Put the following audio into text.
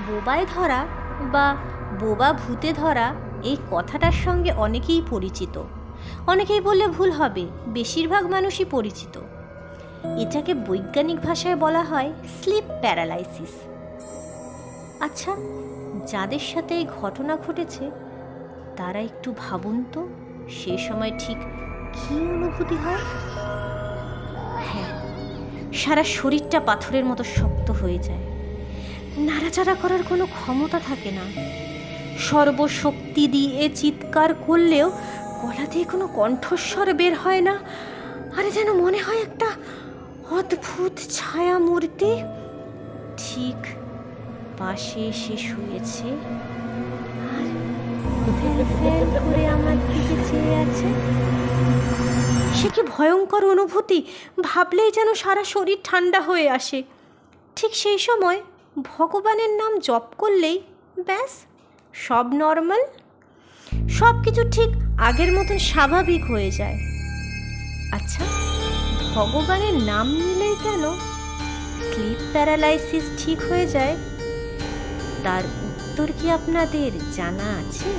বোবায় ধরা বা বোবা ভূতে ধরা এই কথাটার সঙ্গে অনেকেই পরিচিত। অনেকেই বললে ভুল হবে, বেশিরভাগ মানুষই পরিচিত। এটাকে বৈজ্ঞানিক ভাষায় বলা হয় স্লিপ প্যারালাইসিস। আচ্ছা, যাদের সাথে এই ঘটনা ঘটেছে তারা একটু ভাবুন তো, সে সময় ঠিক কী অনুভূতি হয়। হ্যাঁ, সারা শরীরটা পাথরের মতো শক্ত হয়ে যায়, নাড়াচাড়া করার কোনো ক্ষমতা থাকে না। সর্বশক্তি দিয়ে চিৎকার করলেও গলা দিয়ে কোনো কণ্ঠস্বর বের হয় না। আরে যেন মনে হয় একটা অদ্ভুত ছায়া মূর্তি ঠিক পাশে এসে শুয়েছে আর ফ্যাল ফ্যাল করে আমার দিকে চেয়ে আছে। সে কি ভয়ঙ্কর অনুভূতি, ভাবলেই যেন সারা শরীর ঠান্ডা হয়ে আসে। ঠিক সেই সময় ভগবানের নাম জপ করলেই ব্যাস, সব নর্মাল, সব কিছু ঠিক আগের মতন স্বাভাবিক হয়ে যায়। আচ্ছা, ভগবানের নাম নিলেই কেন স্লিপ প্যারালাইসিস ঠিক হয়ে যায়? তার উত্তর কি আপনাদের জানা আছে?